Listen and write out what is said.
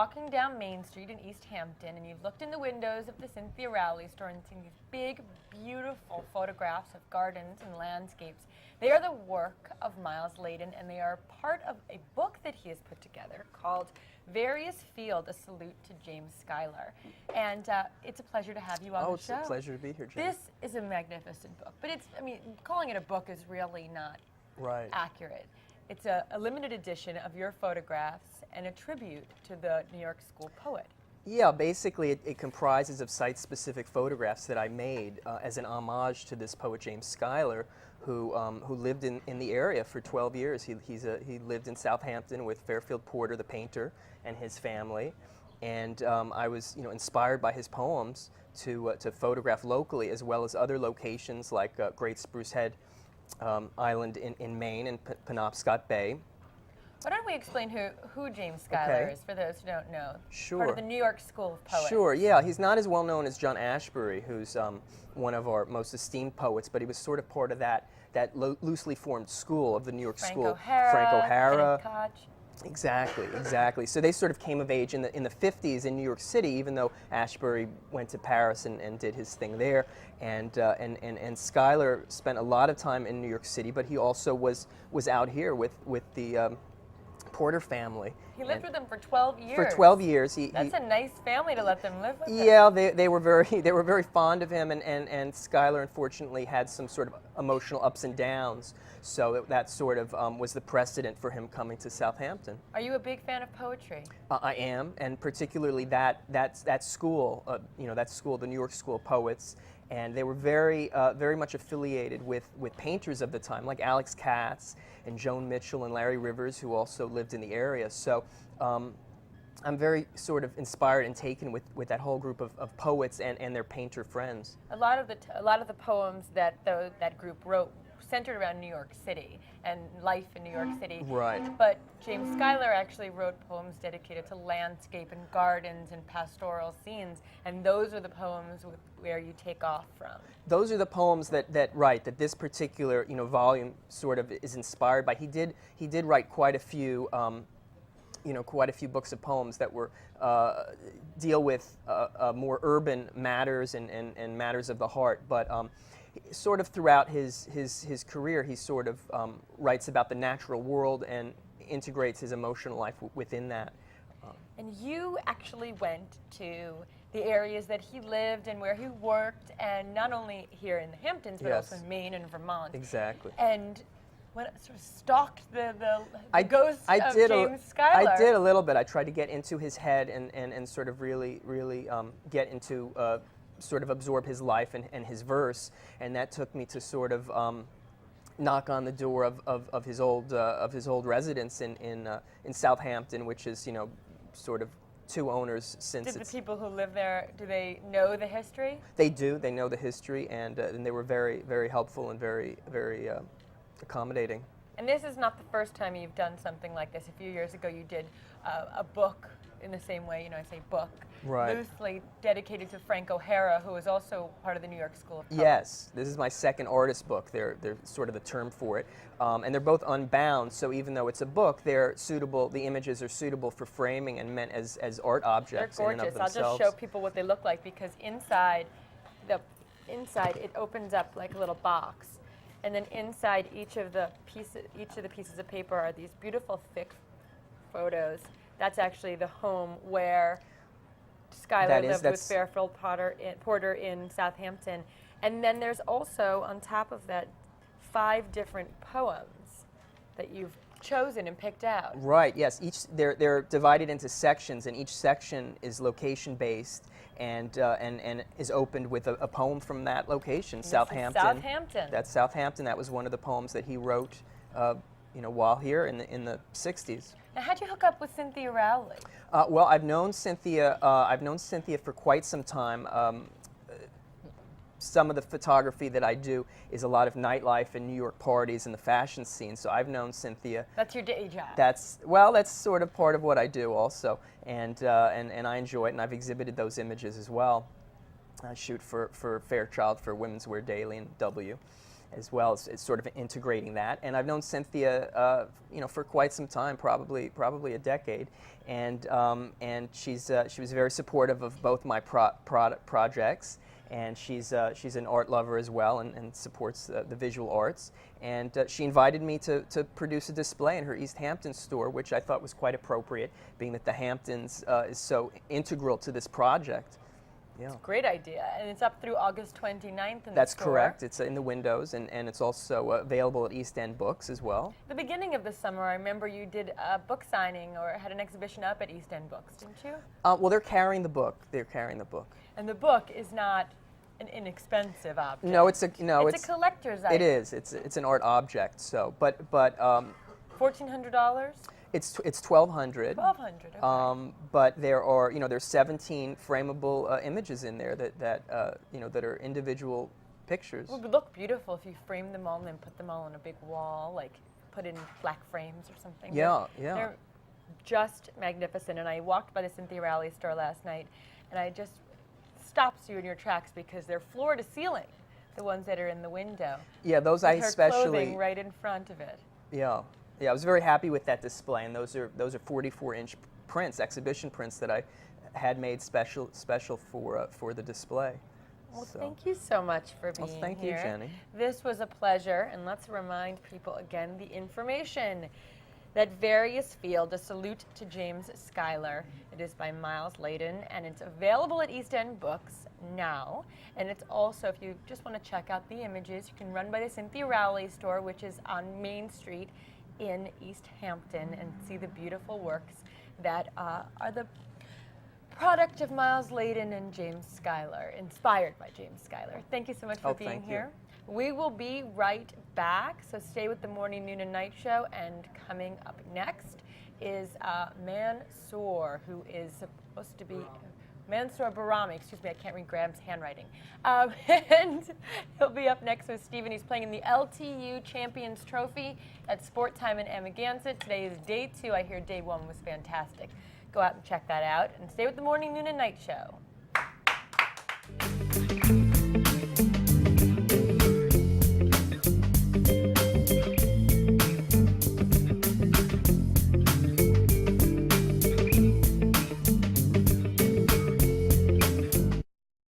walking down Main Street in East Hampton, and you've looked in the windows of the Cynthia Rowley store and seen these big, beautiful photographs of gardens and landscapes. They are the work of Miles Ladin, and they are part of a book that he has put together called Various Field, A Salute to James Schuyler. And it's a pleasure to have you on the show. It's a pleasure to be here, Jim. This is a magnificent book, but it's, I mean, calling it a book is really not accurate. It's a limited edition of your photographs and a tribute to the New York School poet. Yeah, basically it comprises of site-specific photographs that I made as an homage to this poet James Schuyler, who lived in the area for 12 years. He lived in Southampton with Fairfield Porter, the painter, and his family. And I was inspired by his poems to photograph locally, as well as other locations like Great Spruce Head Island in Maine and Penobscot Bay. Why don't we explain who James Schuyler is for those who don't know? Sure. Part of the New York School of Poets. Sure, yeah. He's not as well known as John Ashbery, who's one of our most esteemed poets, but he was sort of part of that loosely formed school of the New York School. Frank O'Hara. Exactly, exactly. So they sort of came of age in the 50s in New York City, even though Ashbery went to Paris and did his thing there. And Schuyler spent a lot of time in New York City, but he also was out here with the Porter family. He lived with them for 12 years. For 12 years. That's a nice family to let them live with him. Yeah, they were very fond of him, and Schuyler unfortunately had some sort of emotional ups and downs. So that sort of was the precedent for him coming to Southampton. Are you a big fan of poetry? I am, and particularly that school, that school, the New York School of Poets, and they were very much affiliated with painters of the time, like Alex Katz and Joan Mitchell and Larry Rivers, who also lived in the area. So I'm very sort of inspired and taken with that whole group of poets and their painter friends. A lot of the poems that that group wrote centered around New York City and life in New York City. Right. But James Schuyler actually wrote poems dedicated to landscape and gardens and pastoral scenes, and those are the poems where you take off from. Those are the poems that this particular volume sort of is inspired by. He did write quite a few quite a few books of poems that were deal with more urban matters and matters of the heart, but sort of throughout his career, he sort of writes about the natural world and integrates his emotional life within that. And you actually went to the areas that he lived and where he worked, and not only here in the Hamptons, but also in Maine and Vermont. Exactly. And sort of stalked the ghost of James Schuyler. I did a little bit. I tried to get into his head and sort of really get into sort of absorb his life and his verse, and that took me to sort of knock on the door of his old residence in Southampton, which is sort of two owners since. Did the people who live there, do they know the history? They do. They know the history, and they were very helpful and very accommodating. And this is not the first time you've done something like this. A few years ago, you did a book in the same way, I say book, loosely dedicated to Frank O'Hara, who is also part of the New York School of Poets. Yes, this is my second artist book. They're sort of the term for it, and they're both unbound. So even though it's a book, they're suitable. The images are suitable for framing and meant as art objects. They're in and of gorgeous. themselves. I'll just show people what they look like, because inside it opens up like a little box. And then inside each of the pieces of paper are these beautiful thick photos. That's actually the home where Schuyler lived with Fairfield Porter in Southampton. And then there's also, on top of that, 5 different poems that you've chosen and picked out. Right, yes. They're divided into sections, and each section is location-based and is opened with a poem from that location, Southampton. Southampton. That's Southampton. That was one of the poems that he wrote while here in the 60s. Now, how'd you hook up with Cynthia Rowley? Well, I've known Cynthia for quite some time. Some of the photography that I do is a lot of nightlife and New York parties and the fashion scene. So I've known Cynthia. That's your day job. That's sort of part of what I do also, and I enjoy it, and I've exhibited those images as well. I shoot for Fairchild, for Women's Wear Daily and W. as well as sort of integrating that. And I've known Cynthia, for quite some time, probably a decade, and she was very supportive of both my projects. And she's an art lover as well, and supports the visual arts. And she invited me to produce a display in her East Hampton store, which I thought was quite appropriate, being that the Hamptons is so integral to this project. Yeah. It's a great idea, and it's up through August 29th in That's the store. correct. It's in the windows, and it's also available at East End Books as well. The beginning of the summer, I remember you did a book signing or had an exhibition up at East End Books, didn't you? Well, they're carrying the book. And the book is not an inexpensive object. No, it's a collector's item. It is. It's an art object. So, but $1,400. It's $1,200. $1,200. Okay. But there's 17 frameable images in there that are individual pictures. It would look beautiful if you framed them all and then put them all on a big wall, like put in black frames or something. Yeah. They're just magnificent. And I walked by the Cynthia Rowley store last night, and I just stops you in your tracks because they're floor to ceiling, the ones that are in the window. Yeah, those with I her especially. clothing right in front of it. Yeah. Yeah, I was very happy with that display, and those are 44-inch prints, exhibition prints that I had made special for the display. Well, thank you so much for being here. Thank you, Jenny. This was a pleasure, and let's remind people again the information. That Various Field, a salute to James Schuyler. It is by Miles Ladin, and it's available at East End Books now. And it's also, if you just want to check out the images, you can run by the Cynthia Rowley store, which is on Main Street in East Hampton, and see the beautiful works that are the product of Miles Ladin and James Schuyler, inspired by James Schuyler. Thank you so much for being here. We will be right back, so stay with the morning, noon, and night show. And coming up next is Mansoor, who is supposed to be Mansoor Barami. Excuse me, I can't read Graham's handwriting. And he'll be up next with Stephen. He's playing in the LTU Champions Trophy at Sport Time in Amagansett. Today is day 2. I hear day 1 was fantastic. Go out and check that out, and stay with the morning, noon, and night show.